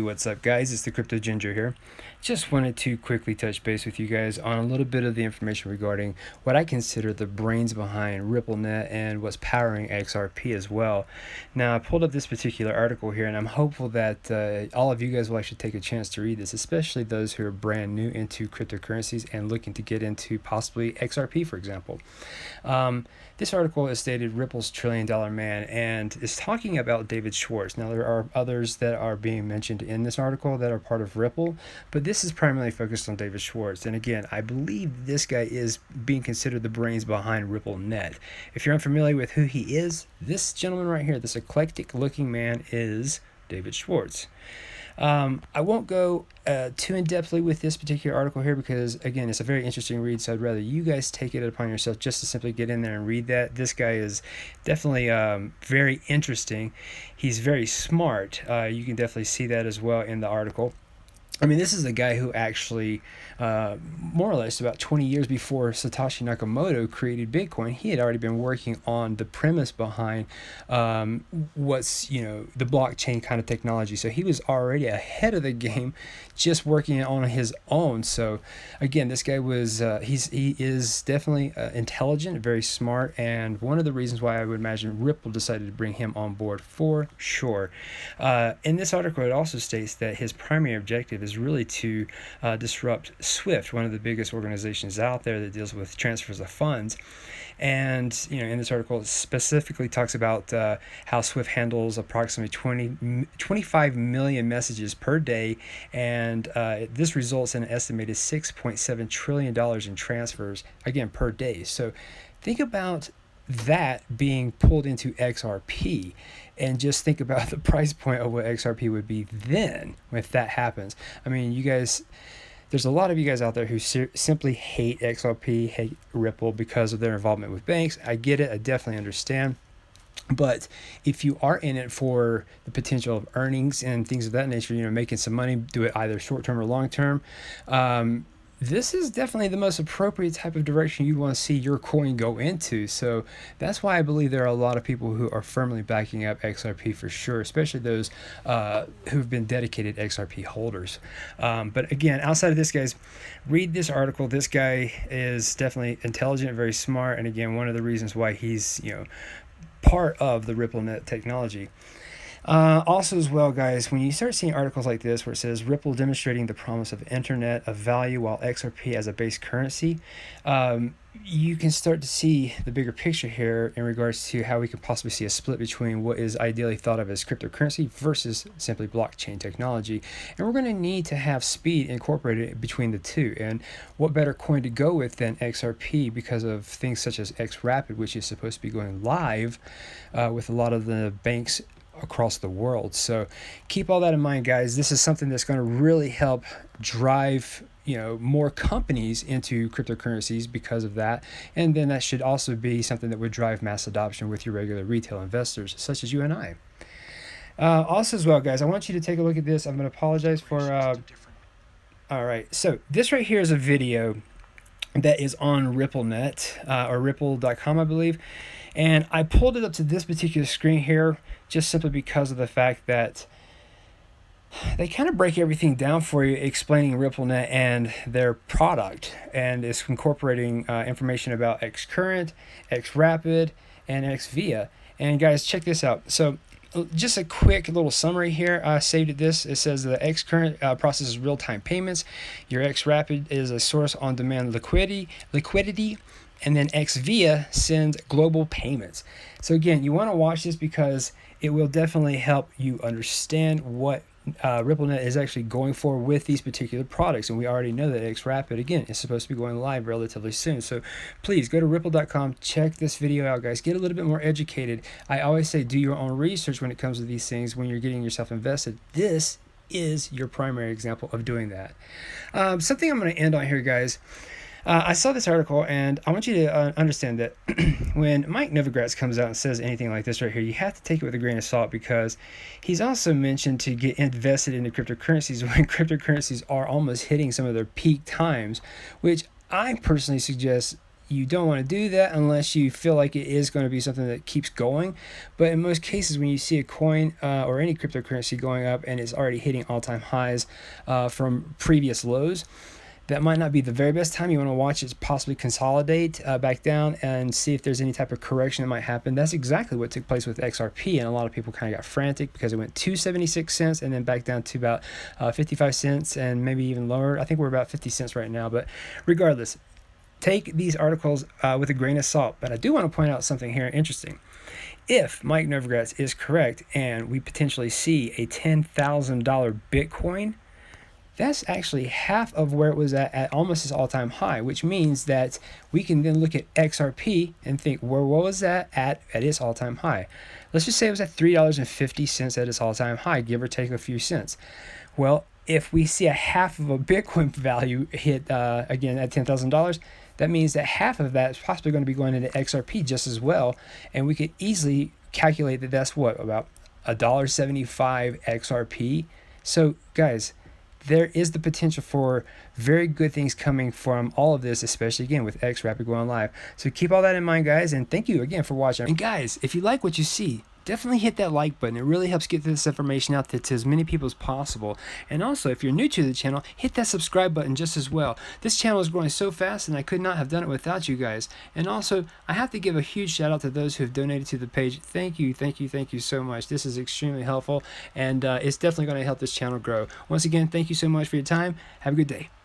what's up, guys? It's the Crypto Ginger here. Just wanted to quickly touch base with you guys on a little bit of the information regarding what I consider the brains behind RippleNet and what's powering XRP as well. Now, I pulled up this particular article here, and I'm hopeful that all of you guys will actually take a chance to read this, especially those who are brand new into cryptocurrencies and looking to get into possibly XRP, for example. This article is stated Ripple's $1 trillion man and is talking about David Schwartz. Now, there are others that are being mentioned in this article that are part of Ripple, but this is primarily focused on David Schwartz. And again, I believe this guy is being considered the brains behind RippleNet. If you're unfamiliar with who he is, this gentleman right here, this eclectic looking man, is David Schwartz. I won't go too in-depthly with this particular article here because, again, it's a very interesting read, so I'd rather you guys take it upon yourself just to simply get in there and read that. This guy is definitely very interesting. He's very smart. You can definitely see that as well in the article. I mean, this is a guy who actually, more or less about 20 years before Satoshi Nakamoto created Bitcoin, he had already been working on the premise behind what's, the blockchain kind of technology. So he was already ahead of the game, just working on his own. So again, this guy was, he is definitely intelligent, very smart, and one of the reasons why I would imagine Ripple decided to bring him on board for sure. In this article, it also states that his primary objective is really to disrupt SWIFT, one of the biggest organizations out there that deals with transfers of funds. And in this article, it specifically talks about how SWIFT handles approximately 25 million messages per day, and this results in an estimated $6.7 trillion in transfers, again, per day. So think about that being pulled into XRP, and just think about the price point of what XRP would be then if that happens. I mean, you guys, there's a lot of you guys out there who simply hate XRP, hate Ripple because of their involvement with banks. I get it. I definitely understand. But if you are in it for the potential of earnings and things of that nature, making some money, do it either short term or long term, this is definitely the most appropriate type of direction you want to see your coin go into. So that's why I believe there are a lot of people who are firmly backing up XRP for sure, especially those who've been dedicated XRP holders. But again, outside of this, guys, read this article. This guy is definitely intelligent, very smart, and again, one of the reasons why he's part of the RippleNet technology. Also as well, guys, when you start seeing articles like this where it says Ripple demonstrating the promise of internet of value while XRP as a base currency, you can start to see the bigger picture here in regards to how we could possibly see a split between what is ideally thought of as cryptocurrency versus simply blockchain technology. And we're going to need to have speed incorporated between the two. And what better coin to go with than XRP because of things such as XRapid, which is supposed to be going live with a lot of the banks across the world. So keep all that in mind, guys. This is something that's going to really help drive more companies into cryptocurrencies because of that, and then that should also be something that would drive mass adoption with your regular retail investors such as you and I. Also as well, guys, I want you to take a look at this. I'm going to apologize for all right, so this right here is a video that is on RippleNet or ripple.com, I believe. And I pulled it up to this particular screen here just simply because of the fact that they kind of break everything down for you, explaining RippleNet and their product. And it's incorporating information about XCurrent, XRapid, and XVIA. And guys, check this out. So just a quick little summary here. I saved it this. It says the XCurrent processes real-time payments. Your XRapid is a source on-demand liquidity. And then XVIA sends global payments. So again, you want to watch this because it will definitely help you understand what RippleNet is actually going for with these particular products. And we already know that XRapid, again, is supposed to be going live relatively soon. So please go to ripple.com, check this video out, guys. Get a little bit more educated. I always say do your own research when it comes to these things when you're getting yourself invested. This is your primary example of doing that. Something I'm going to end on here, guys. I saw this article, and I want you to understand that when Mike Novogratz comes out and says anything like this right here, you have to take it with a grain of salt because he's also mentioned to get invested into cryptocurrencies when cryptocurrencies are almost hitting some of their peak times, which I personally suggest you don't want to do that unless you feel like it is going to be something that keeps going. But in most cases, when you see a coin or any cryptocurrency going up and it's already hitting all-time highs from previous lows, that might not be the very best time. You want to watch it possibly consolidate back down and see if there's any type of correction that might happen. That's exactly what took place with XRP, and a lot of people kind of got frantic because it went to 76 cents and then back down to about 55 cents and maybe even lower. I think we're about 50 cents right now, but regardless, take these articles with a grain of salt. But I do want to point out something here interesting. If Mike Novogratz is correct and we potentially see a $10,000 Bitcoin, that's actually half of where it was at almost its all-time high, which means that we can then look at XRP and think, where was that at its all-time high? Let's just say it was at $3.50 at its all-time high, give or take a few cents. Well, if we see a half of a Bitcoin value hit again at $10,000, that means that half of that is possibly going to be going into XRP just as well, and we could easily calculate that that's what, about $1.75 XRP. So guys, there is the potential for very good things coming from all of this, especially again with X Rapid going live. So keep all that in mind, guys, and thank you again for watching. And guys, if you like what you see, definitely hit that like button. It really helps get this information out to as many people as possible. And also, if you're new to the channel, hit that subscribe button just as well. This channel is growing so fast and I could not have done it without you guys. And also, I have to give a huge shout out to those who have donated to the page. Thank you, thank you, thank you so much. This is extremely helpful, and it's definitely going to help this channel grow. Once again, thank you so much for your time. Have a good day.